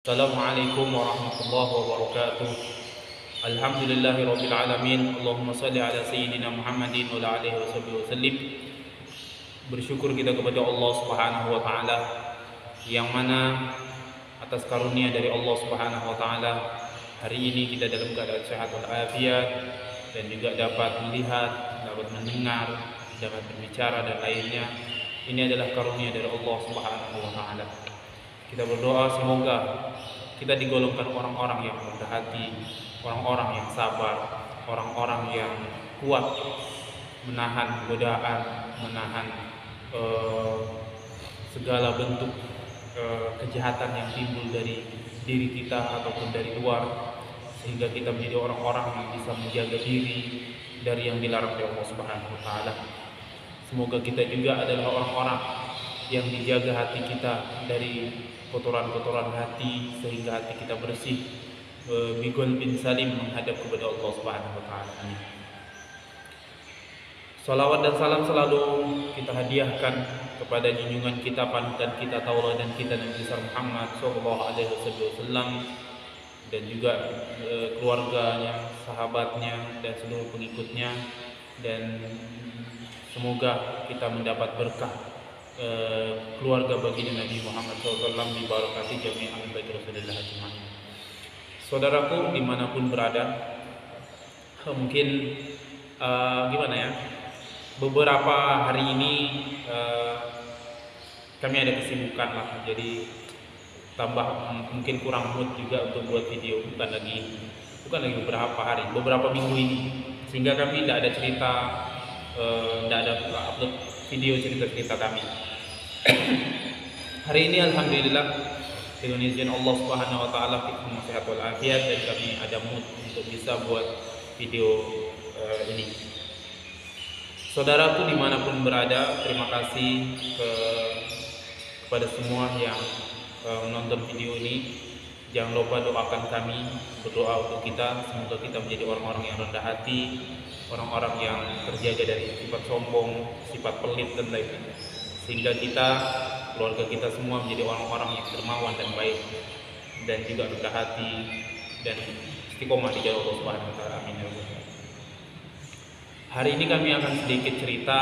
Assalamualaikum warahmatullahi wabarakatuh. Alhamdulillahirabbil alamin. Allahumma shalli ala sayyidina Muhammadin wa ala alihi wasallim. Bersyukur kita kepada Allah Subhanahu wa taala yang mana atas karunia dari Allah Subhanahu wa taala hari ini kita dalam keadaan sehat walafiat dan juga dapat melihat, dapat mendengar, dapat berbicara dan lainnya. Ini adalah karunia dari Allah Subhanahu wa taala. Kita berdoa semoga kita digolongkan orang-orang yang rendah hati, orang-orang yang sabar, orang-orang yang kuat menahan godaan, menahan segala bentuk kejahatan yang timbul dari diri kita ataupun dari luar, sehingga kita menjadi orang-orang yang bisa menjaga diri dari yang dilarang oleh Allah Subhanahu wa taala. Semoga kita juga adalah orang-orang yang dijaga hati kita dari kotoran-kotoran hati sehingga hati kita bersih bigol bin salim menghadap kepada Allah Subhanahu wa taala. Salawat dan salam selalu kita hadiahkan kepada junjungan kita, panutan kita, tauladan kita Nabi besar Muhammad sallallahu alaihi wasallam dan juga keluarganya, sahabatnya dan seluruh pengikutnya, dan semoga kita mendapat berkah keluarga baginda Nabi Muhammad SAW di barakati jami'an bait Rasulullah ajma'in. Saudaraku dimanapun berada, mungkin gimana ya, beberapa hari ini kami ada kesibukan lah, jadi tambah mungkin kurang mood juga untuk buat video, bukan lagi beberapa minggu ini, sehingga kami tidak ada cerita, tidak ada upload video cerita-cerita kami. Hari ini alhamdulillah dengan izin Allah Subhanahu wa taala kita sehat walafiat dan kami ada mood untuk bisa buat video ini. Saudaraku dimanapun berada, terima kasih kepada semua yang menonton video ini. Jangan lupa doakan kami, berdoa untuk kita, semoga kita menjadi orang-orang yang rendah hati, orang-orang yang terjaga dari sifat sombong, sifat pelit dan lainnya, sehingga kita, keluarga kita semua menjadi orang-orang yang dermawan dan baik dan juga rendah hati dan istiqomah di jalan Allah Subhanahu wa taala. Amin ya rabbal alamin. Hari ini kami akan sedikit cerita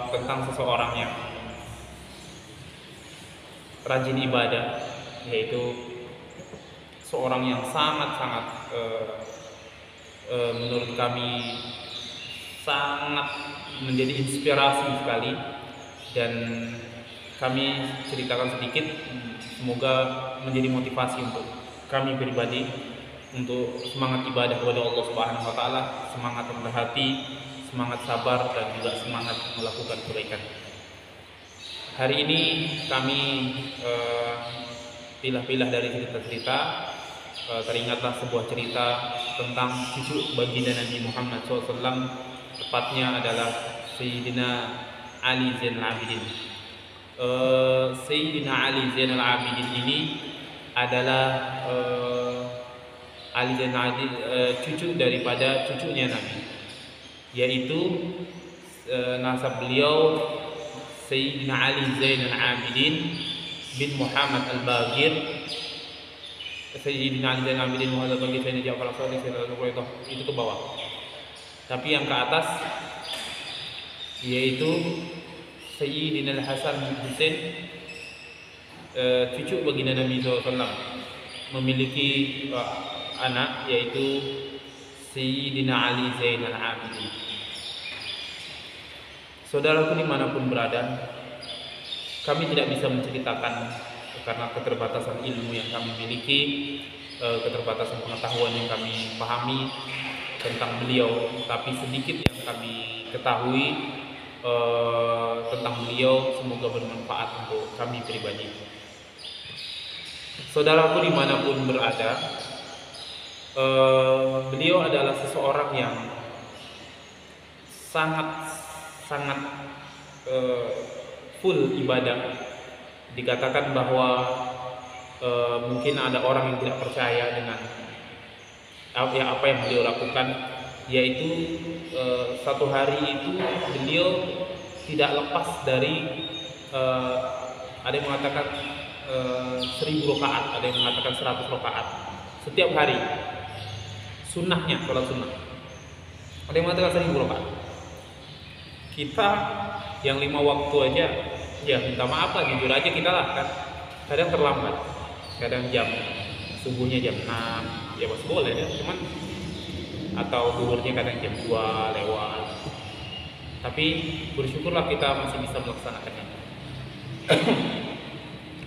tentang seseorang yang rajin ibadah, yaitu seorang yang sangat-sangat menurut kami sangat menjadi inspirasi sekali, dan kami ceritakan sedikit, semoga menjadi motivasi untuk kami pribadi untuk semangat ibadah kepada Allah Subhanahu wa taala, semangat rendah hati, semangat sabar dan juga semangat melakukan kebaikan. Hari ini kami pilah-pilah dari cerita-cerita, teringatlah sebuah cerita tentang cucu baginda Nabi Muhammad SAW, tepatnya adalah Sayyidina Ali Zainal Abidin. Sayyidina Ali Zainal Abidin ini adalah Ali Zainal Abidin, cucu daripada cucunya Nabi, yaitu nasab beliau Sayyidina Ali Zainal Abidin bin Muhammad Al-Baqir. Sayyidina Ali Zainal Abidin Muhammad Al-Baqir, Sayyidina Ja'far Al-Sadiq, Sayyidina Al-Quraidah, itu ke bawah. Tapi yang ke atas yaitu Sayyidina Al-Hasan bin Husain, cucu baginda Nabi SAW, memiliki anak yaitu Sayyidina Ali Zainal Abidin. Saudaraku dimanapun berada, kami tidak bisa menceritakan karena keterbatasan ilmu yang kami miliki, keterbatasan pengetahuan yang kami pahami tentang beliau, tapi sedikit yang kami ketahui tentang beliau semoga bermanfaat untuk kami pribadi. Saudaraku dimanapun berada, beliau adalah seseorang yang sangat full ibadah. Dikatakan bahwa mungkin ada orang yang tidak percaya dengan apa yang beliau lakukan, yaitu satu hari itu beliau tidak lepas dari ada yang mengatakan 1000 rakaat, ada yang mengatakan 100 rakaat setiap hari. Sunnahnya, sholat sunnah. Ada yang mengatakan 1000 rakaat. Kita yang 5 waktu aja, ya minta maaf lah, jujur aja kita lah kan. Kadang terlambat, kadang jam subuhnya jam 6, ya masih boleh ya, cuman atau zuhurnya kadang jam 2 lewat. Tapi bersyukurlah kita masih bisa melaksanakannya.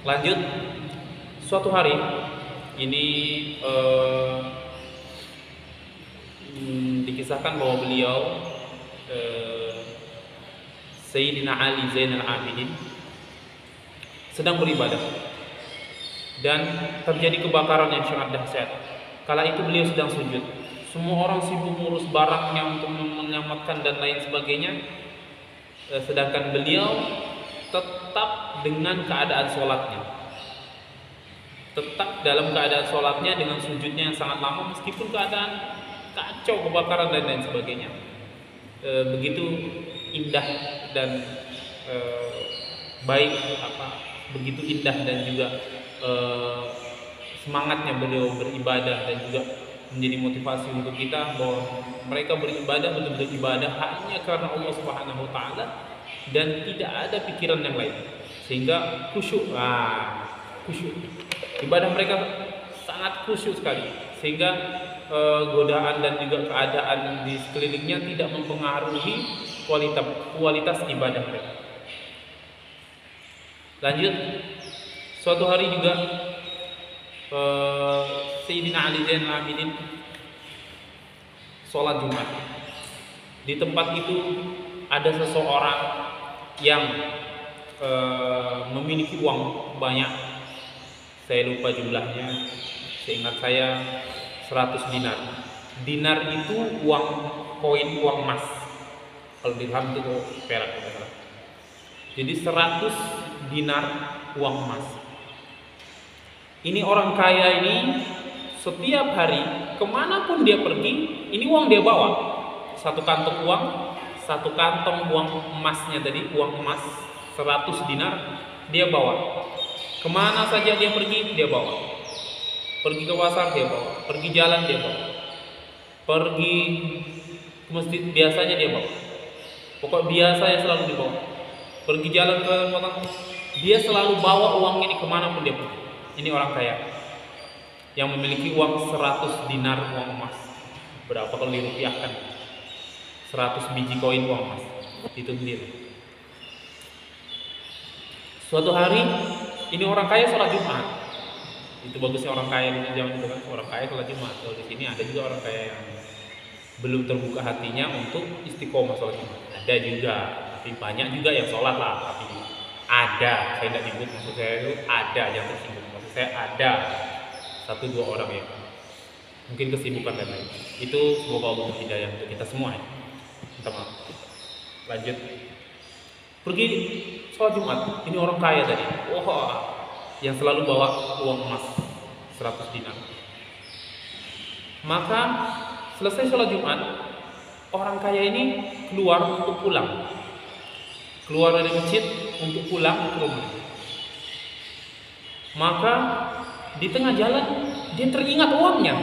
Lanjut, suatu hari ini dikisahkan bahwa beliau Sayyidina Ali Zainal Abidin sedang beribadah dan terjadi kebakaran yang sangat dahsyat. Kala itu beliau sedang sujud. Semua orang sibuk ngurus barangnya untuk menyelamatkan dan lain sebagainya, sedangkan beliau tetap dengan keadaan sholatnya, tetap dalam keadaan sholatnya dengan sujudnya yang sangat lama meskipun keadaan kacau, kebakaran dan lain sebagainya. Begitu indah dan baik, begitu indah dan juga semangatnya beliau beribadah, dan juga menjadi motivasi untuk kita bahwa mereka beribadah betul-betul ibadah hanya karena Allah Subhanahu wa taala dan tidak ada pikiran yang lain, sehingga khusyuk. Khusyuk. Ibadah mereka sangat khusyuk sekali, sehingga godaan dan juga keadaan di sekelilingnya tidak mempengaruhi kualitas ibadah mereka. Lanjut, suatu hari juga Sayyidina Ali Zainal Abidin sholat Jumat. Di tempat itu ada seseorang yang memiliki uang banyak. Saya lupa jumlahnya, seingat saya 100 dinar. Dinar itu uang koin, uang emas. Kalau dirham itu perak. Jadi 100 dinar uang emas. Ini orang kaya ini setiap hari kemanapun dia pergi, ini uang dia bawa. Satu kantong uang emasnya tadi, uang emas 100 dinar dia bawa. Kemana saja dia pergi, dia bawa. Pergi ke pasar dia bawa, pergi jalan dia bawa, pergi ke masjid biasanya dia bawa. Pokok biasanya selalu dibawa. Pergi jalan ke kota, dia selalu bawa uang ini kemanapun dia pergi. Ini orang kaya yang memiliki uang 100 dinar uang emas. Berapa kalau dirupiahkan? 100 biji koin uang emas. Itu sendiri. Suatu hari ini orang kaya sholat Jumat. Itu bagusnya orang kaya di zaman itu kan, orang kaya sholat Jumat. Kalau di sini ada juga orang kaya yang belum terbuka hatinya untuk istiqomah sholat Jumat. Ada juga, tapi banyak juga yang sholat lah. Tapi ada, saya tidak nyebut, maksud saya itu ada yang tersinggung. Saya ada 1-2 orang yang mungkin kesibukan dan lain. Itu semoga Allah hidayah untuk kita semua ya. Minta maaf. Lanjut. Pergi sholat Jumat. Ini orang kaya tadi. Wah, yang selalu bawa uang emas 100 dinar. Maka selesai sholat Jumat, orang kaya ini keluar untuk pulang. Keluar dari masjid untuk pulang ke rumah. Maka di tengah jalan dia teringat uangnya.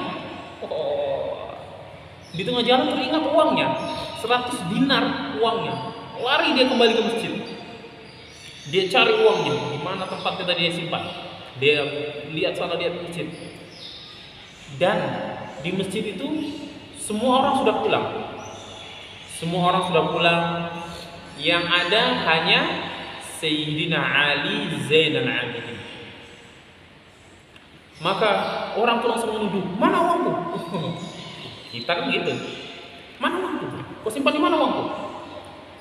Di tengah jalan teringat uangnya, 100 dinar uangnya. Lari dia kembali ke masjid. Dia cari uangnya, di mana tempatnya tadi dia simpan. Dia lihat sana, lihat masjid. Dan di masjid itu semua orang sudah pulang. Semua orang sudah pulang. Yang ada hanya Sayyidina Ali Zainal Abidin. Maka orang tuh langsung menuduh, mana uangku? Kita kan gitu. Mana uangku? Kau simpan di mana uangku?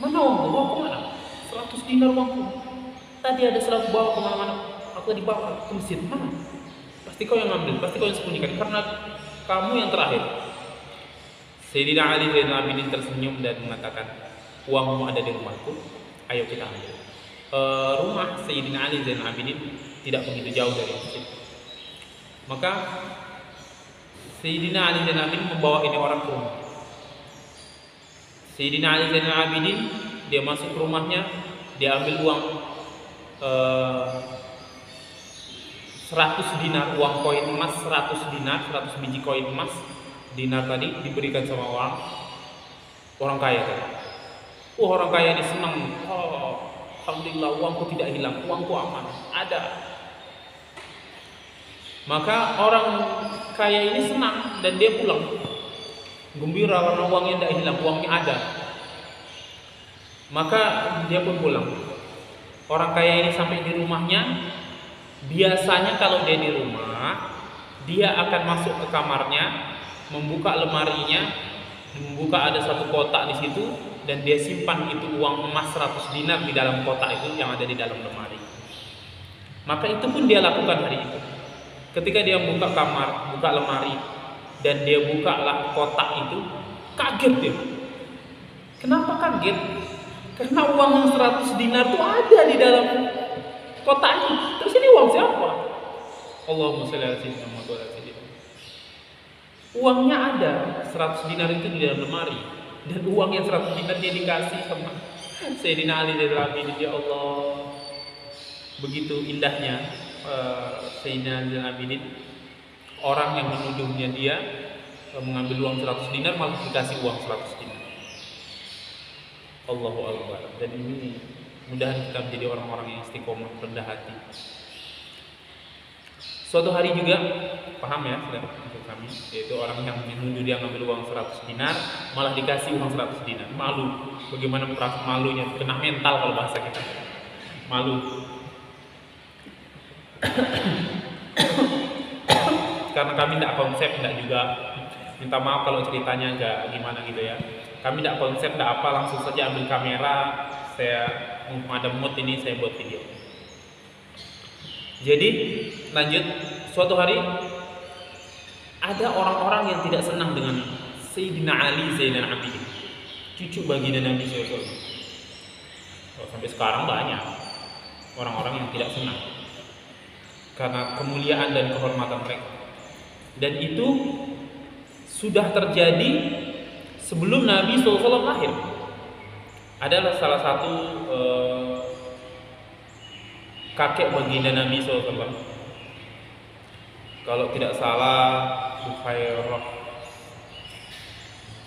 Mana uangku? Uangku mana? 100 dinar uangku. Tadi ada selalu bawa kemana-mana. Aku tadi bawa ke masjid. Mana? Pasti kau yang ambil, pasti kau yang sembunyikan. Karena kamu yang terakhir. Sayyidina Ali Zainal Abidin tersenyum dan mengatakan, uangmu ada di rumahku. Ayo kita ambil. Rumah Sayyidina Ali Zainal Abidin tidak begitu jauh dari masjid. Maka Sayyidina Ali Zainal Abidin membawa ini orang ke rumah. Sayyidina Ali Zainal Abidin dia masuk ke rumahnya, dia ambil uang 100 dinar uang koin emas, 100 dinar, 100 biji koin emas, dinar tadi diberikan sama orang kaya tadi. Orang kaya ini senang. Oh, alhamdulillah uangku tidak hilang, uangku aman, ada. Maka orang kaya ini senang dan dia pulang gembira karena uangnya tidak hilang, uangnya ada. Maka dia pun pulang. Orang kaya ini sampai di rumahnya. Biasanya kalau dia di rumah, dia akan masuk ke kamarnya, membuka lemarinya, membuka ada satu kotak di situ, dan dia simpan itu uang emas 100 dinar di dalam kotak itu yang ada di dalam lemari. Maka itu pun dia lakukan hari itu. Ketika dia buka kamar, buka lemari, dan dia bukalah kotak itu, kaget dia. Kenapa kaget? Karena uang yang 100 dinar itu ada di dalam kotak ini. Terus ini uang siapa? Allahumma sholli ala sayyidina Muhammad. Uangnya ada, 100 dinar itu di dalam lemari. Dan uang yang 100 dinar dia dikasih sama Sayyidina Ali Zainal Abidin. Ya Allah, begitu indahnya Sayyidina Ali Zainal Abidin. Orang yang menuduhnya dia mengambil uang 100 dinar malah dikasih uang 100 dinar. Allahu Akbar. Dan ini mudahan kita menjadi orang-orang yang istiqomah, rendah hati. Suatu hari juga, paham ya untuk kami, yaitu orang yang menuduh dia ngambil uang 100 dinar malah dikasih uang 100 dinar. Malu. Bagaimana perasaan malunya? Kena mental kalau bahasa kita. Malu. Karena kami tidak konsep, tidak juga minta maaf kalau ceritanya agak gimana gitu ya. Kami tidak konsep, tidak apa, langsung saja ambil kamera, saya ada mood ini, saya buat video. Jadi lanjut, suatu hari ada orang-orang yang tidak senang dengan Sayyidina Ali Zainal Abidin, cucu baginda Nabi SAW. Sampai sekarang banyak orang-orang yang tidak senang karena kemuliaan dan kehormatan mereka. Dan itu sudah terjadi sebelum Nabi SAW lahir. Adalah salah satu kakek baginda Nabi SAW. Kalau tidak salah, Bukhairah,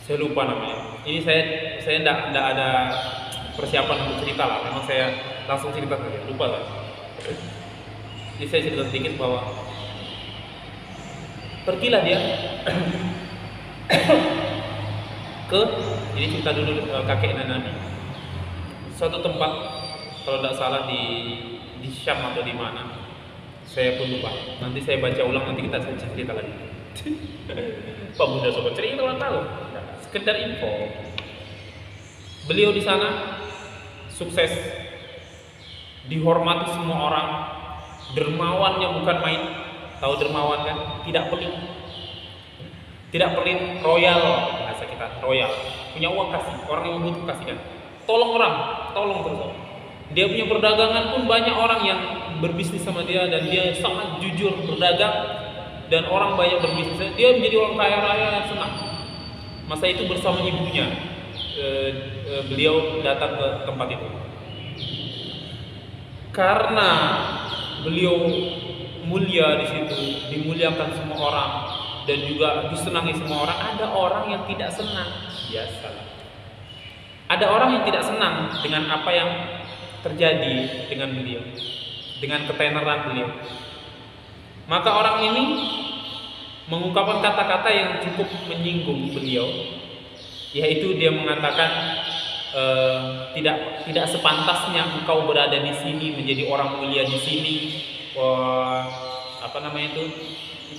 saya lupa namanya. Ini saya tidak ada persiapan untuk cerita lah. Memang saya langsung cerita saja, lupa lah. Jadi saya cerita sedikit bahwa pergilah dia jadi cerita dulu kakek dan Nabi. Suatu tempat, kalau tidak salah di Syam atau di mana, saya pun lupa. Nanti saya baca ulang, nanti kita cerita lagi. Pak Bunda sobat cerita ulang tahun, sekedar info. Beliau di sana sukses, dihormati semua orang, dermawannya bukan main. Tahu dermawan kan? Tidak pelit, royal bahasa kita, royal. Punya uang kasih, orang yang butuh kasihkan. Tolong orang, tolong terus. Dia punya perdagangan pun banyak orang yang berbisnis sama dia, dan dia sangat jujur berdagang, dan orang banyak berbisnis. Dia menjadi orang kaya raya yang senang. Masa itu bersama ibunya, beliau datang ke tempat itu. Karena beliau mulia di situ, dimuliakan semua orang dan juga disenangi semua orang. Ada orang yang tidak senang, biasalah. Ada orang yang tidak senang dengan apa yang terjadi dengan beliau, dengan ketenaran beliau. Maka orang ini mengungkapkan kata-kata yang cukup menyinggung beliau, yaitu dia mengatakan tidak sepantasnya engkau berada di sini, menjadi orang mulia di sini.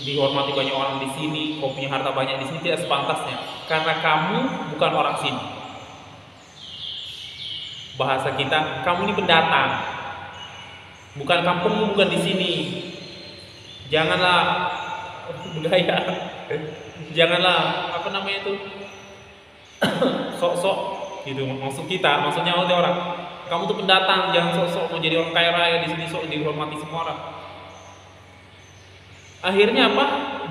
Dihormati banyak orang di sini, kau punya harta banyak di sini, tidak sepantasnya, karena kamu bukan orang sini. Bahasa kita, kamu ini pendatang, bukan kampungmu, bukan di sini. Janganlah budaya, janganlah sok-sok gitu. Maksudnya orang, kamu tuh pendatang, jangan sok-sok mau jadi orang kaya raya di sini, sok dihormati semua orang. Akhirnya apa?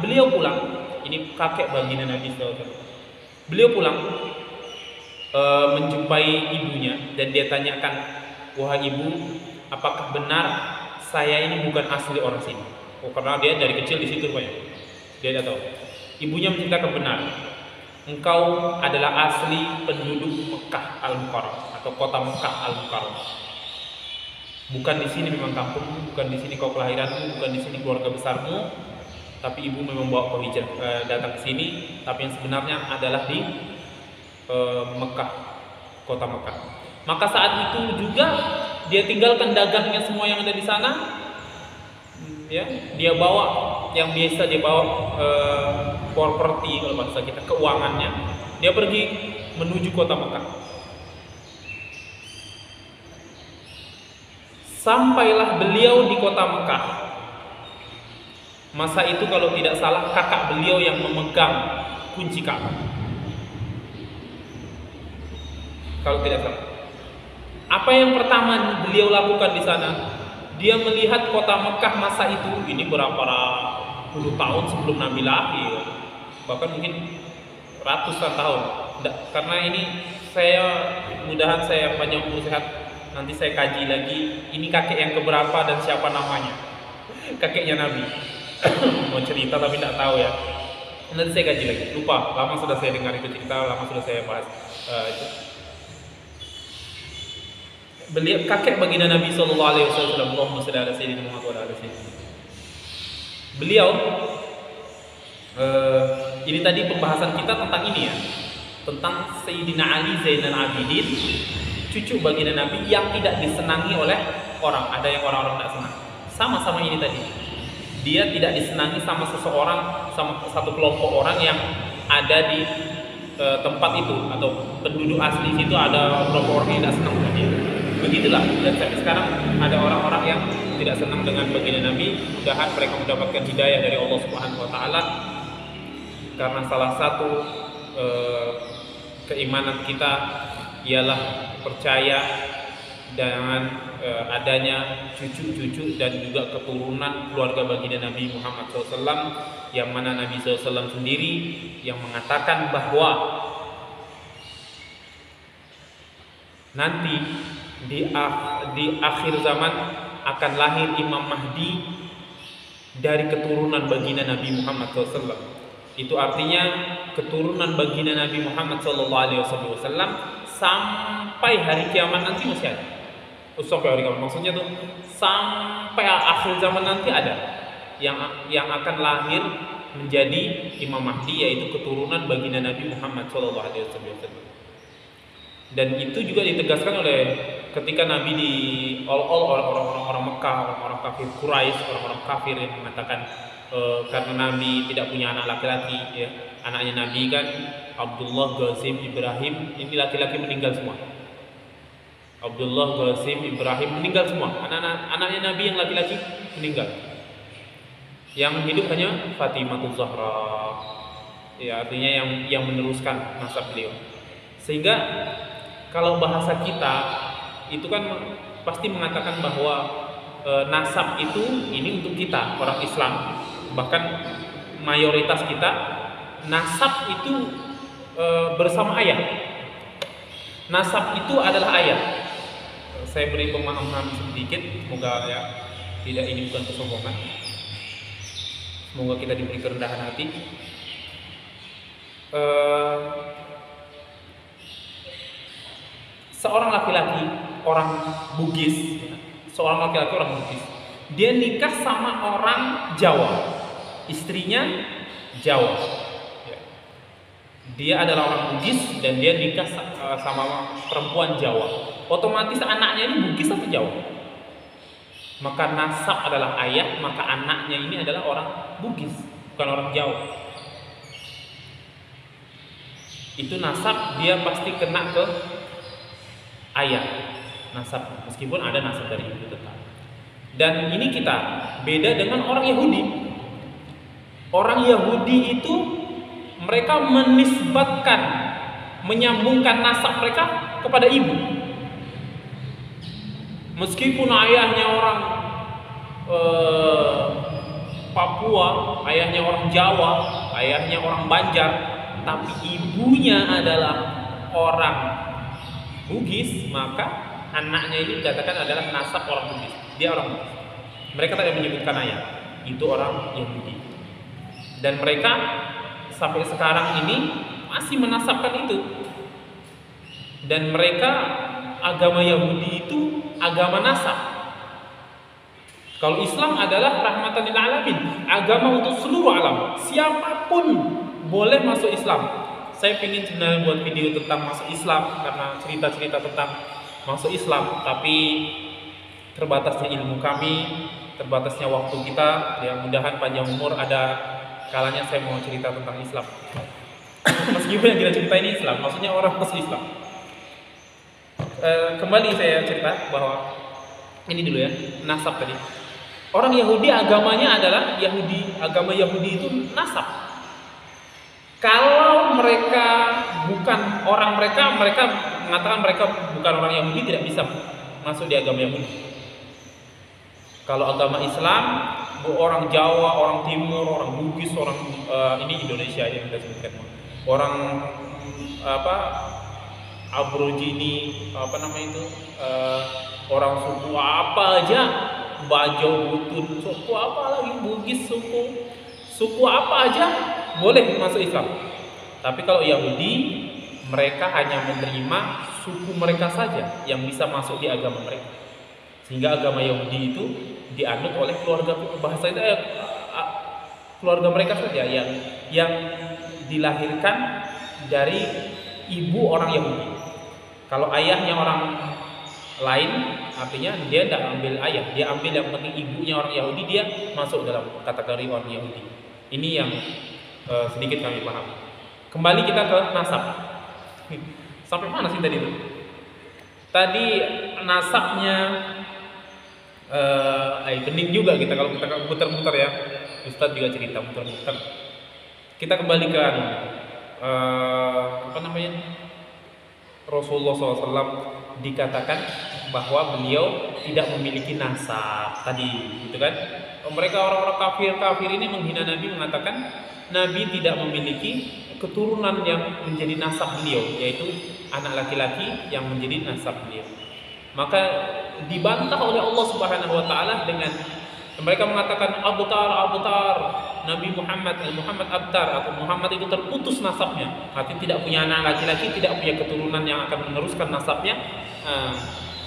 Beliau pulang. Ini kakek baginda Nabi SAW. Beliau pulang, menjumpai ibunya, dan dia tanyakan, wahai ibu, apakah benar saya ini bukan asli orang sini? Oh, karena dia dari kecil di situ banyak. Dia tidak tahu. Ibunya menceritakan benar. Engkau adalah asli penduduk Mekah Al-Mukarram atau kota Mekah Al-Mukarram. Bukan di sini memang kampungmu, bukan di sini kau kelahiranmu, bukan di sini keluarga besarmu, tapi ibu memang bawa kau hijrah datang ke sini. Tapi yang sebenarnya adalah di Mekah, kota Mekah. Maka saat itu juga dia tinggalkan dagangnya semua yang ada di sana, ya, dia bawa yang biasa dia bawa properti kalau bahasa kita, keuangannya, dia pergi menuju kota Mekah. Sampailah beliau di kota Mekah. Masa itu kalau tidak salah kakak beliau yang memegang kunci Ka'bah, kalau tidak salah. Apa yang pertama beliau lakukan di sana? Dia melihat kota Mekah masa itu, ini berapa puluh tahun sebelum Nabi lahir, bahkan mungkin ratusan tahun. Karena ini saya, mudahan saya panjang umur sehat, nanti saya kaji lagi ini kakek yang keberapa dan siapa namanya, kakeknya Nabi. Mau cerita tapi tidak tahu ya, nanti saya kaji lagi, lupa, lama sudah saya dengar itu cerita, lama sudah saya bahas itu. Beliau kakek baginda Nabi sallallahu alaihi wasallam, Allahumma shalli ala sayyidina Muhammad wa ala ali sayyidina. Beliau ini tadi pembahasan kita tentang ini ya, tentang Sayyidina Ali Zainal Abidin, cucu baginda Nabi yang tidak disenangi oleh orang. Ada yang orang-orang tidak senang. Sama-sama ini tadi, dia tidak disenangi sama seseorang, sama satu kelompok orang yang ada di tempat itu, atau penduduk asli situ ada beberapa orang yang tidak senang dengan dia. Begitulah, dan sampai sekarang ada orang-orang yang tidak senang dengan baginda Nabi. Mudahan mereka mendapatkan hidayah dari Allah Subhanahu wa taala, karena salah satu keimanan kita ialah percaya dengan adanya cucu-cucu dan juga keturunan keluarga baginda Nabi Muhammad SAW, yang mana Nabi SAW sendiri yang mengatakan bahwa nanti di akhir zaman akan lahir Imam Mahdi dari keturunan baginda Nabi Muhammad SAW. Itu artinya keturunan baginda Nabi Muhammad SAW sampai hari kiamat nanti masih ada. Sampai hari kiamat, maksudnya tuh sampai akhir zaman nanti ada yang akan lahir menjadi Imam Mahdi, yaitu keturunan baginda Nabi Muhammad SAW. Dan itu juga ditegaskan oleh ketika Nabi diol-ol oleh orang-orang Mekah, orang-orang kafir Quraisy, orang-orang kafir yang mengatakan karena Nabi tidak punya anak laki-laki, ya, anaknya Nabi kan Abdullah, Qasim, Ibrahim, ini laki-laki meninggal semua. Abdullah, Qasim, Ibrahim meninggal semua. Anaknya Nabi yang laki-laki meninggal. Yang hidup hanya Fatimatul Zahra, ya, artinya yang meneruskan nasab beliau. Sehingga kalau bahasa kita itu kan pasti mengatakan bahwa nasab itu ini untuk kita orang Islam, bahkan mayoritas kita nasab itu bersama ayah. Nasab itu adalah ayah. Saya beri pemahaman sedikit, semoga ya tidak, ini bukan kesombongan. Semoga kita diberi kerendahan hati. Seorang laki-laki orang Bugis, seorang laki-laki orang Bugis, dia nikah sama orang Jawa, istrinya Jawa. Dia adalah orang Bugis dan dia nikah sama perempuan Jawa. Otomatis anaknya ini Bugis atau Jawa? Maka nasab adalah ayah, maka anaknya ini adalah orang Bugis, bukan orang Jawa. Itu nasab, dia pasti kena ke ayah nasab, meskipun ada nasab dari ibu tetap. Dan ini kita beda dengan orang Yahudi. Orang Yahudi itu mereka menisbatkan, menyambungkan nasab mereka kepada ibu. Meskipun ayahnya orang Papua, ayahnya orang Jawa, ayahnya orang Banjar, tapi ibunya adalah orang Bugis, maka anaknya ini dikatakan adalah nasab orang Bugis. Dia orang Bugis. Mereka tidak menyebutkan ayah. itu orang Yahudi. Dan mereka sampai sekarang ini masih menasabkan itu. Dan mereka agama Yahudi itu agama nasab. Kalau Islam adalah rahmatan lil alamin, agama untuk seluruh alam. Siapapun boleh masuk Islam. Saya ingin sebenarnya buat video tentang masuk Islam karena cerita-cerita tentang masuk Islam, tapi terbatasnya ilmu kami, terbatasnya waktu kita. Ya mudahan panjang umur, ada kalanya saya mau cerita tentang Islam. Meskipun yang kita cerita ini Islam, maksudnya orang masuk Islam. Kembali saya cerita bahwa ini dulu ya, nasab tadi. Orang Yahudi agamanya adalah Yahudi, agama Yahudi itu nasab. Kalau mereka bukan orang mereka mengatakan mereka bukan orang Yahudi, tidak bisa masuk di agama Yahudi. Kalau agama Islam, orang Jawa, orang Timur, orang Bugis, orang ini Indonesia yang kita sebutkan, orang Aborigini, orang suku apa aja, Bajau, Butun, suku apa lagi, Bugis, suku apa aja boleh masuk Islam. Tapi kalau Yahudi, mereka hanya menerima suku mereka saja yang bisa masuk di agama mereka. Sehingga agama Yahudi itu dianut oleh keluarga, bahasa itu keluarga mereka saja yang dilahirkan dari ibu orang Yahudi. Kalau ayahnya orang lain, artinya dia tidak ambil ayah, dia ambil yang penting ibunya orang Yahudi, dia masuk dalam kategori orang Yahudi. Ini yang sedikit kami pahami. Kembali kita ke nasab. Sampai mana sih tadi itu? Tadi nasabnya bening juga kita kalau kita muter-muter ya. Ustadz juga cerita muter-muter. Kita kembali ke Rasulullah SAW dikatakan bahwa beliau tidak memiliki nasab tadi, gitu kan? Mereka orang-orang kafir ini menghina Nabi, mengatakan Nabi tidak memiliki keturunan yang menjadi nasab beliau, yaitu anak laki-laki yang menjadi nasab beliau. Maka dibantah oleh Allah Subhanahu wa taala dengan mereka mengatakan abtar, Nabi Muhammad abtar, atau Muhammad itu terputus nasabnya, artinya tidak punya anak laki-laki, tidak punya keturunan yang akan meneruskan nasabnya.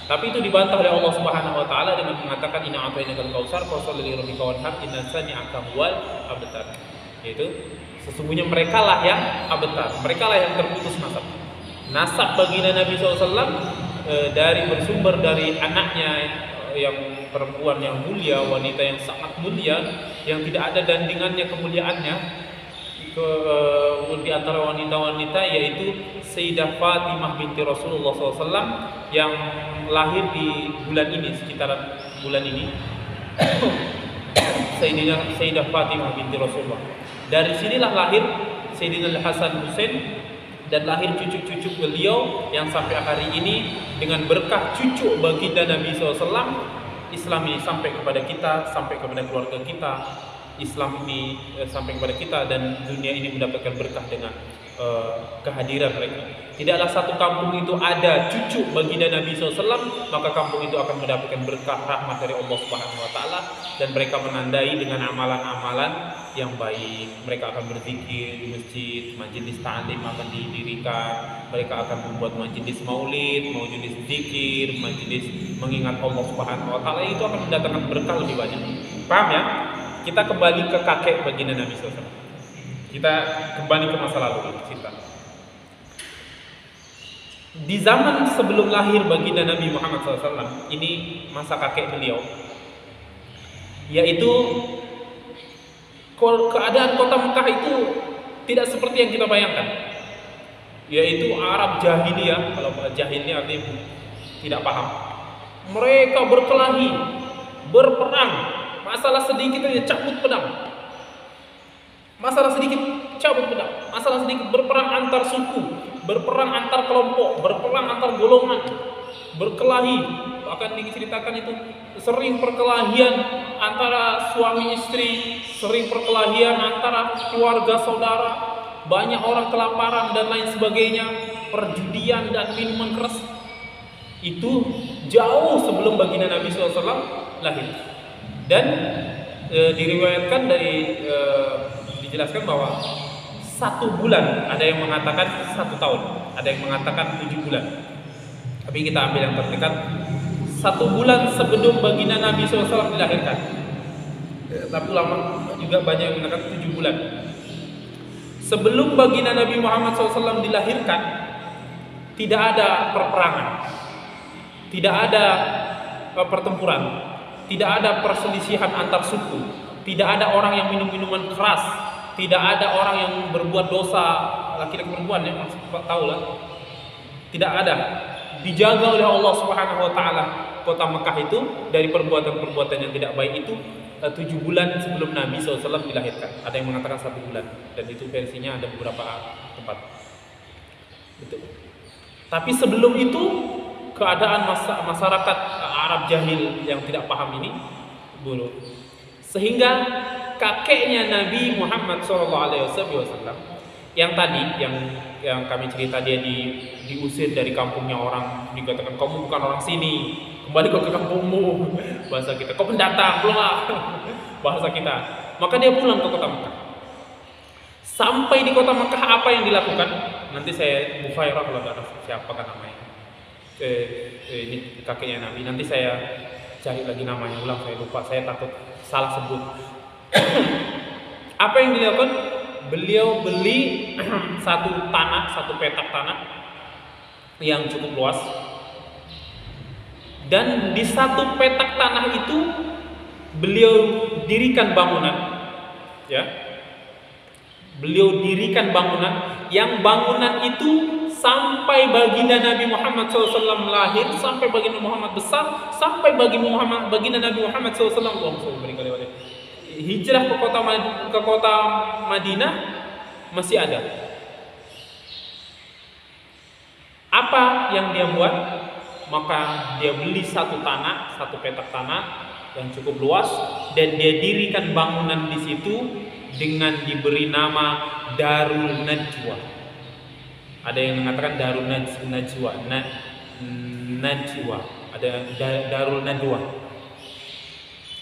Tapi itu dibantah oleh Allah Subhanahu wa taala dengan mengatakan inna a'tainakal kautsar fasholli lirabbika wanhar inna sani'aka huwal abtar. Yaitu sesungguhnya merekalah yang abtar, merekalah yang terputus nasab. Nasab baginda Nabi SAW dari bersumber dari anaknya yang perempuan yang mulia, wanita yang sangat mulia, yang tidak ada dandingannya kemuliaannya di antara wanita-wanita, yaitu Sayyidah Fatimah binti Rasulullah SAW yang lahir di bulan ini, sekitaran bulan ini. Sayyidah Fatimah binti Rasulullah. Dari sinilah lahir Sayyidina Hasan Husain dan lahir cucu-cucu beliau yang sampai hari ini dengan berkah cucu baginda Nabi SAW, Islam ini sampai kepada kita, sampai kepada keluarga kita. Islam ini sampai kepada kita dan dunia ini mendapatkan berkah dengan kehadiran mereka. Tidaklah satu kampung itu ada cucu baginda Nabi SAW, maka kampung itu akan mendapatkan berkah rahmat dari Allah Subhanahu wa taala, dan mereka menandai dengan amalan-amalan yang baik. Mereka akan berzikir di masjid, majelis ta'lim akan didirikan, mereka akan membuat majelis maulid, majelis zikir, majelis mengingat Allah Subhanahu wa taala. Itu akan mendatangkan berkah lebih banyak. Paham ya? Kita kembali ke kakek baginda Nabi SAW. Kita kembali ke masa lalu kita. Di zaman sebelum lahir baginda Nabi Muhammad SAW, ini masa kakek beliau, yaitu keadaan kota Mekah itu tidak seperti yang kita bayangkan, yaitu Arab jahiliyah. Kalau jahiliyah artinya tidak paham. Mereka berkelahi, berperang. Masalah sedikit aja cabut pedang. Masalah sedikit cabut pedang. Masalah sedikit berperang antar suku, berperang antar kelompok, berperang antar golongan, berkelahi. Bahkan diceritakan itu sering perkelahian antara suami istri, sering perkelahian antara keluarga saudara, banyak orang kelaparan dan lain sebagainya, perjudian dan minuman keras. Itu jauh sebelum baginda Nabi SAW lahir. Dan diriwayatkan dari dijelaskan bahwa 1 bulan, ada yang mengatakan 1 tahun, ada yang mengatakan 7 bulan. Tapi kita ambil yang terdekat, 1 bulan sebelum baginda Nabi SAW dilahirkan. Tapi ulama juga banyak yang mengatakan 7 bulan. Sebelum baginda Nabi Muhammad SAW dilahirkan, tidak ada perperangan, tidak ada pertempuran, tidak ada perselisihan antar suku, tidak ada orang yang minum minuman keras, tidak ada orang yang berbuat dosa, laki-laki perempuan ya, tahu lah, tidak ada. Dijaga oleh Allah Subhanahu Wa Taala kota Mekah itu dari perbuatan-perbuatan yang tidak baik itu 7 bulan sebelum Nabi SAW dilahirkan. Ada yang mengatakan 1 bulan, dan itu versinya ada beberapa tempat. Betul. Tapi sebelum itu keadaan masyarakat Arab jahil yang tidak paham ini buruk, sehingga kakeknya Nabi Muhammad SAW yang tadi yang kami cerita, dia diusir dari kampungnya, orang dikatakan kamu bukan orang sini, kembali ke kampungmu, bahasa kita, kau pendatang, pulang, bahasa kita. Maka dia pulang ke kota Mekah. Sampai di kota Mekah, apa yang dilakukan? Nanti saya Bukhairah, kalau ada siapa kan namanya, ini kakeknya Nabi, nanti saya cari lagi namanya, ulang, saya lupa, saya takut salah sebut. Apa yang dilakukan? Beliau beli satu petak tanah yang cukup luas, dan di satu petak tanah itu beliau dirikan bangunan, ya. Beliau dirikan bangunan, yang bangunan itu sampai baginda Nabi Muhammad SAW lahir, sampai baginda Muhammad besar, sampai baginda Nabi Muhammad SAW hijrah ke kota Madinah masih ada. Apa yang dia buat? Maka dia beli satu petak tanah yang cukup luas, dan dia dirikan bangunan di situ dengan diberi nama Darul Najwa. Ada yang mengatakan Darul Najwa, Najwa, ada Darul Najwa.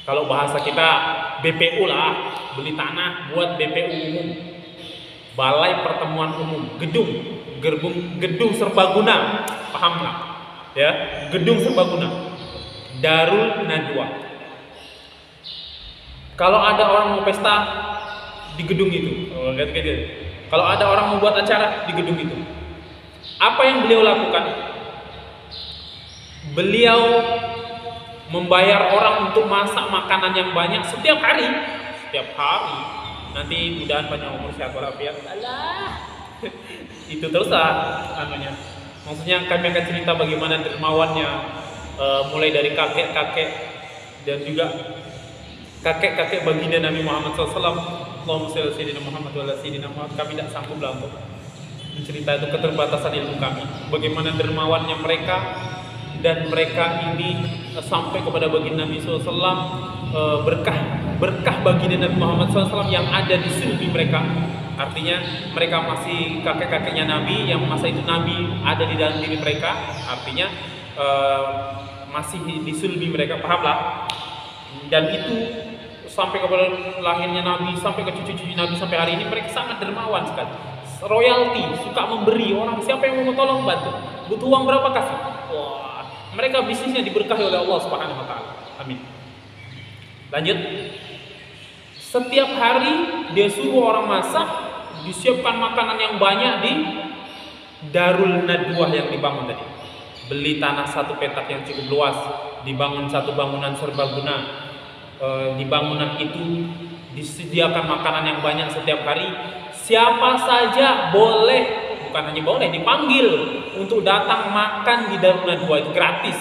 Kalau bahasa kita BPU lah, beli tanah buat BPU umum, Balai Pertemuan Umum, gedung serbaguna, paham nggak? Ya, gedung serbaguna, Darul Najwa. Kalau ada orang mau pesta di gedung itu, kalau ada orang mau buat acara di gedung itu, apa yang beliau lakukan? Beliau membayar orang untuk masak makanan yang banyak setiap hari. Nanti mudahan panjang umur, sehat walafiat. Itu terus anunya. Maksudnya kami akan cerita bagaimana dermawannya, mulai dari kakek-kakek dan juga kakek-kakek baginda Nabi Muhammad SAW. Allahumma shalli ala sayyidina Muhammad wa ala sayyidina Muhammad. Kami tidak sanggup lah untuk mencerita itu, keterbatasan ilmu kami. Bagaimana dermawannya mereka, dan mereka ini sampai kepada baginda Nabi SAW, berkah baginda Nabi Muhammad SAW yang ada di sulbi mereka. Artinya mereka masih kakek-kakeknya Nabi, yang masa itu Nabi ada di dalam diri mereka. Artinya masih di sulbi mereka, pahamlah. Dan itu sampai kepada lahirnya Nabi, sampai ke cucu-cucu Nabi, sampai hari ini mereka sangat dermawan sekali. Royalty, suka memberi orang, siapa yang mau tolong bantu, butuh uang berapa kasih. Wah, mereka bisnisnya diberkahi oleh Allah Subhanahu Wa Taala. Amin. Lanjut. Setiap hari dia suruh orang masak, disiapkan makanan yang banyak di Darul Nadwah yang dibangun tadi. Beli tanah satu petak yang cukup luas, dibangun satu bangunan serbaguna. Di bangunan itu disediakan makanan yang banyak setiap hari. Siapa saja boleh, bukan hanya boleh, dipanggil untuk datang makan di Darul Nadwah, itu gratis.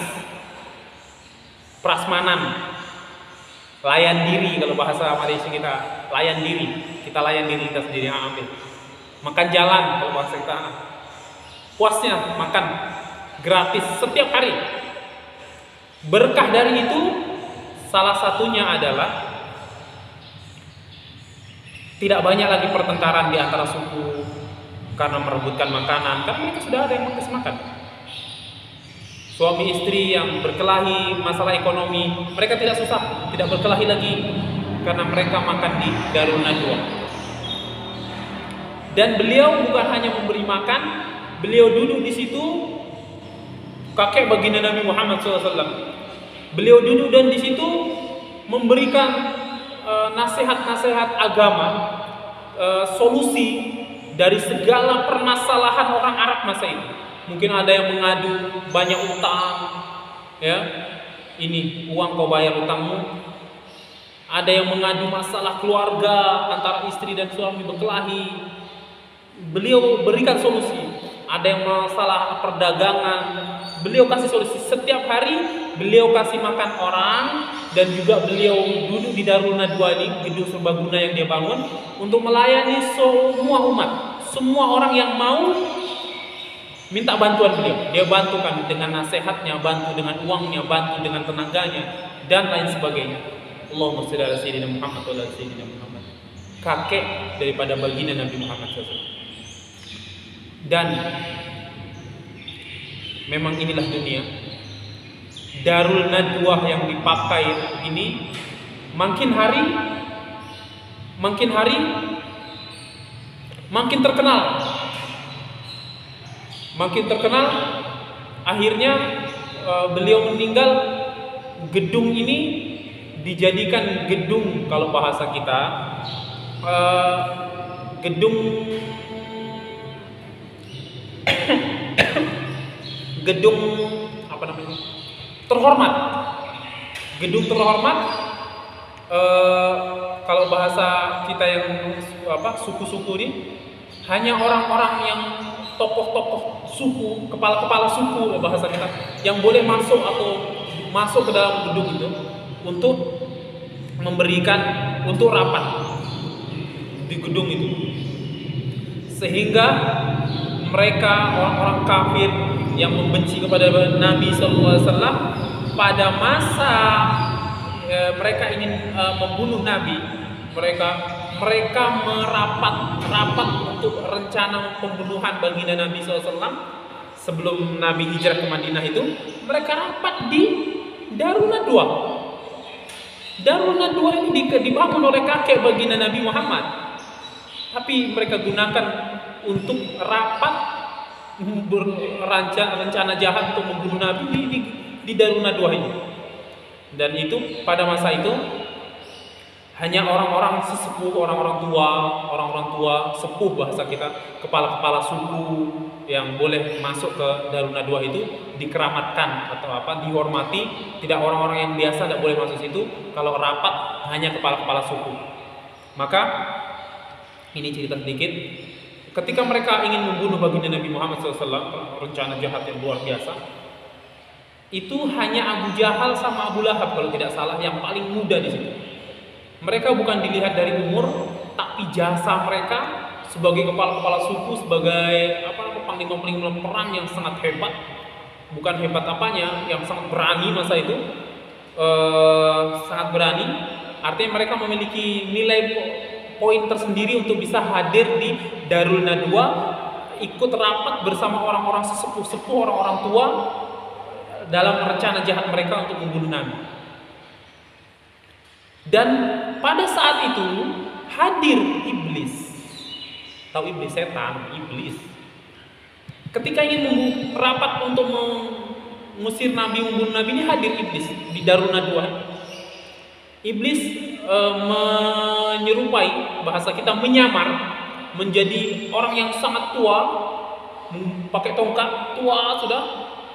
Prasmanan, layan diri, kalau bahasa Malaysia kita layan diri, kita layan diri kita sendiri, ambil. Makan jalan kalau bahasa kita, puasnya makan gratis setiap hari. Berkah dari itu salah satunya adalah tidak banyak lagi pertengkaran di antara suku karena merebutkan makanan, karena mereka sudah ada yang makan. Suami istri yang berkelahi masalah ekonomi, mereka tidak susah, tidak berkelahi lagi karena mereka makan di Darun Nadwa. Dan beliau bukan hanya memberi makan, beliau duduk di situ, kakek baginda Nabi Muhammad SAW. Beliau duduk dan di situ memberikan nasihat-nasihat agama, solusi dari segala permasalahan orang Arab masa itu. Mungkin ada yang mengadu banyak utang, ya, ini uang kau bayar utangmu. Ada yang mengadu masalah keluarga antara istri dan suami berkelahi. Beliau berikan solusi. Ada yang masalah perdagangan, beliau kasih solusi. Setiap hari beliau kasih makan orang, dan juga beliau duduk di Darul Nadwa ini, gedung serbaguna yang dia bangun, untuk melayani semua umat, semua orang yang mau minta bantuan beliau. Dia bantukan dengan nasihatnya, bantu dengan uangnya, bantu dengan tenaganya, dan lain sebagainya. Allahumma shalli ala sayyidina Muhammad wa ala sayyidina Muhammad. Kakek daripada baginda Nabi Muhammad SAW. Dan memang inilah dunia. Darul Nadwah yang dipakai ini makin hari makin terkenal. Akhirnya beliau meninggal, gedung ini dijadikan gedung, kalau bahasa kita gedung apa namanya, terhormat. Gedung terhormat, kalau bahasa kita yang suku-suku ini, hanya orang-orang yang tokoh-tokoh suku, kepala-kepala suku bahasa kita, yang boleh masuk ke dalam gedung itu untuk memberikan, untuk rapat di gedung itu. Sehingga mereka, orang-orang kafir yang membenci kepada Nabi SAW, pada masa mereka ingin membunuh Nabi, mereka merapat untuk rencana pembunuhan baginda Nabi SAW. Sebelum Nabi hijrah ke Madinah itu, mereka rapat di Darun Nadwa. Darun Nadwa ini dibangun oleh kakek baginda Nabi Muhammad, tapi mereka gunakan untuk rapat rencana jahat untuk membunuh Nabi di Darun Nadwa ini. Dan itu pada masa itu hanya orang-orang sesepuh, orang-orang tua, sepuh bahasa kita, kepala-kepala suku yang boleh masuk ke Darun Nadwa itu, dikeramatkan atau dihormati. Tidak orang-orang yang biasa tidak boleh masuk situ. Kalau rapat hanya kepala-kepala suku. Maka ini cerita sedikit. Ketika mereka ingin membunuh baginda Nabi Muhammad SAW, rencana jahat yang luar biasa, itu hanya Abu Jahal sama Abu Lahab kalau tidak salah yang paling muda di situ. Mereka bukan dilihat dari umur, tapi jasa mereka sebagai kepala-kepala suku, sebagai panglima-panglima perang yang sangat hebat. Bukan hebat apanya, yang sangat berani masa itu, sangat berani. Artinya mereka memiliki nilai poin tersendiri untuk bisa hadir di Darul Nadwa, ikut rapat bersama orang-orang sesepuh, orang-orang tua dalam rencana jahat mereka untuk membunuh Nabi. Dan pada saat itu hadir iblis. Tahu iblis, setan, iblis. Ketika ingin rapat untuk mengusir Nabi, membunuh Nabi, ini hadir iblis di Darun Nadwa. Iblis menyerupai, bahasa kita menyamar, menjadi orang yang sangat tua, pakai tongkat, tua sudah,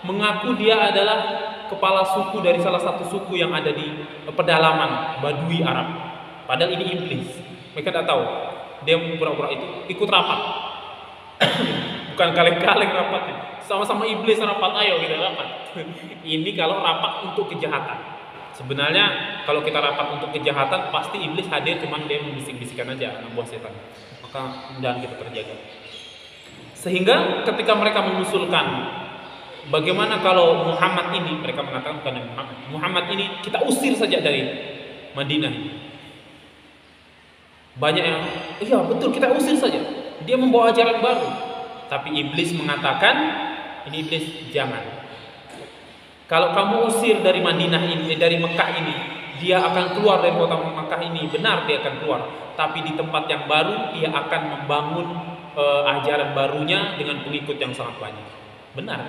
mengaku dia adalah kepala suku dari salah satu suku yang ada di pedalaman Badui Arab. Padahal ini iblis. Mereka tidak tahu. Dia pura-pura itu ikut rapat. Bukan kaleng-kaleng rapatnya. Sama-sama iblis rapat, ayo kita rapat. Ini kalau rapat untuk kejahatan. Sebenarnya kalau kita rapat untuk kejahatan, pasti iblis hadir, cuman dia membisik-bisikan aja, anak buah setan. Maka mudah kita terjaga. Sehingga ketika mereka mengusulkan, bagaimana kalau Muhammad ini, mereka mengatakan bukan Muhammad ini kita usir saja dari Madinah. Banyak yang, iya betul, kita usir saja. Dia membawa ajaran baru. Tapi iblis mengatakan, ini iblis, jangan. Kalau kamu usir dari Madinah ini, dari Mekah ini, dia akan keluar dari kota Makkah ini, benar dia akan keluar, tapi di tempat yang baru dia akan membangun ajaran barunya dengan pengikut yang sangat banyak. Benar.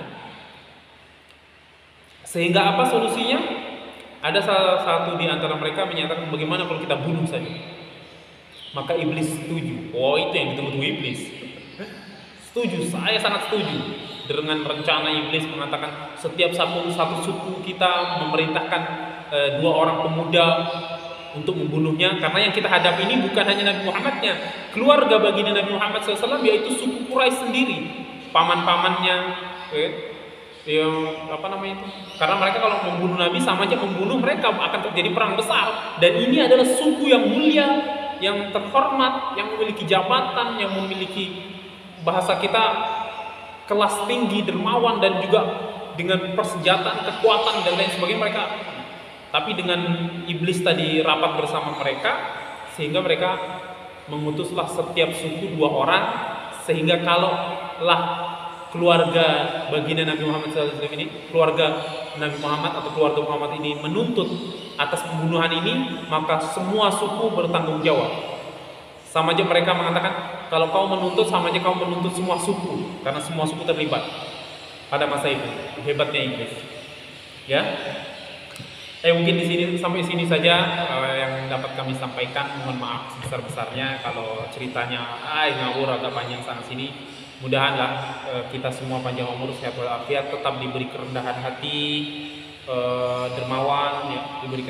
Sehingga apa solusinya? Ada salah satu di antara mereka menyatakan, bagaimana kalau kita bunuh saja? Maka iblis setuju. Oh, itu yang ditunggu iblis. Setuju, saya sangat setuju dengan rencana iblis mengatakan setiap satu suku kita memerintahkan 2 orang pemuda untuk membunuhnya, karena yang kita hadapi ini bukan hanya Nabi Muhammadnya, keluarga baginda Nabi Muhammad SAW, yaitu suku Quraisy sendiri, paman-pamannya, yang apa namanya itu? Karena mereka kalau membunuh Nabi sama aja membunuh mereka, akan terjadi perang besar. Dan ini adalah suku yang mulia, yang terhormat, yang memiliki jabatan, yang memiliki bahasa kita kelas tinggi, dermawan, dan juga dengan persenjataan, kekuatan dan lain sebagainya mereka. Tapi dengan iblis tadi rapat bersama mereka, sehingga mereka mengutuslah setiap suku 2 orang, sehingga kalau lah keluarga baginda Nabi Muhammad SAW ini, keluarga Nabi Muhammad atau keluarga Muhammad ini menuntut atas pembunuhan ini, maka semua suku bertanggung jawab. Sama aja mereka mengatakan, kalau kau menuntut sama aja kau menuntut semua suku, karena semua suku terlibat pada masa itu. Hebatnya Inggris. Ya. Mungkin di sini sampai sini saja yang dapat kami sampaikan. Mohon maaf sebesar-besarnya kalau ceritanya ngawur agak panjang sana sini. Mudahanlah kita semua panjang umur, sehat walafiat, tetap diberi kerendahan hati, dermawan, ya, diberi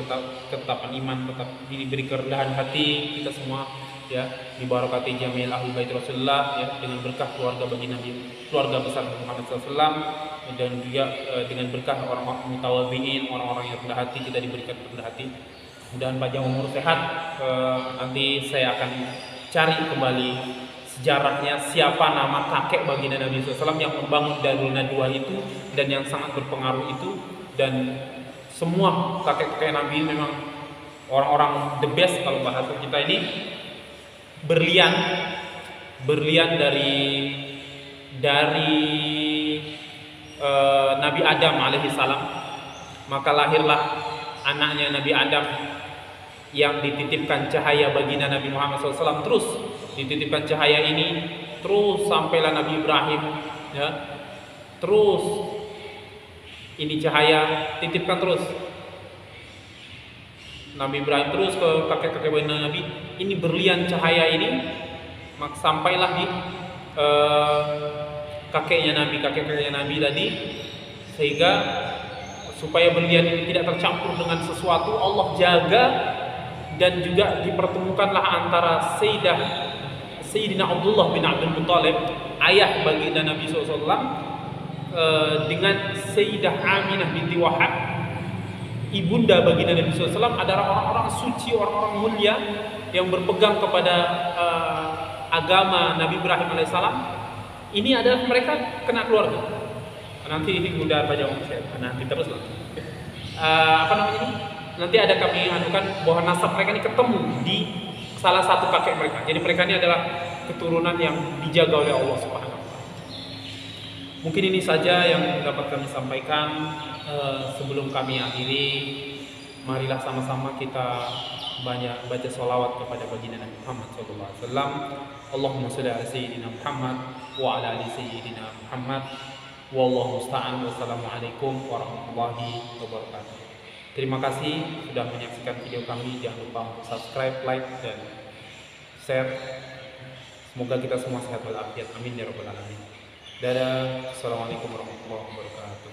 ketetapan iman, tetap diberi kerendahan hati kita semua, ya, di barakati jamil ahli bait Rasulullah, ya, dengan berkah keluarga bagi Nabi, keluarga besar Muhammad SAW, dan juga dengan berkah orang-orang mutawadhiin, orang-orang yang rendah hati, kita diberikan rendah hati. Mudahan panjang umur, sehat. Nanti saya akan cari kembali sejarahnya, siapa nama kakek baginda Nabi SAW yang membangun Darul Nadwa itu dan yang sangat berpengaruh itu. Dan semua kakek-kakek Nabi memang orang-orang the best kalau bahasa kita ini, berlian dari Nabi Adam alaihissalam. Maka lahirlah anaknya Nabi Adam yang dititipkan cahaya baginda Nabi Muhammad SAW, terus dititipkan cahaya ini terus sampailah Nabi Ibrahim, ya, terus ini cahaya titipkan terus Nabi Ibrahim terus ke kakek-kakek baginda Nabi, ini berlian cahaya ini sampailah di kakek-kakeknya Nabi tadi, sehingga supaya berlian ini tidak tercampur dengan sesuatu, Allah jaga. Dan juga dipertemukanlah antara Sayyidina Abdullah bin Abdul Muttalib, ayah baginda Nabi SAW, dengan Sayyidah Aminah binti Wahab, ibunda baginda Nabi SAW, adalah orang-orang suci, orang-orang mulia yang berpegang kepada agama Nabi Ibrahim alaihissalam. Ini adalah mereka kena keluarga. Nanti ini udah baca nanti terus lah. Apa namanya ini? Nanti ada kami anukan bahwa nasab mereka ini ketemu di salah satu kakek mereka. Jadi mereka ini adalah keturunan yang dijaga oleh Allah Subhanahu wa Ta'ala. Mungkin ini saja yang dapat kami sampaikan. Sebelum kami akhiri, marilah sama-sama kita banyak baca sholawat kepada baginda Nabi Muhammad SAW. Allahumma sholli ala sayyidina Muhammad wa ala ali sayyidina Muhammad. Wallahu musta'an. Wassalamualaikum warahmatullahi wabarakatuh. Terima kasih sudah menyaksikan video kami. Jangan lupa untuk subscribe, like, dan share. Semoga kita semua sehat walafiat. Amin ya rabbal alamin. Dadah. Assalamualaikum warahmatullahi wabarakatuh.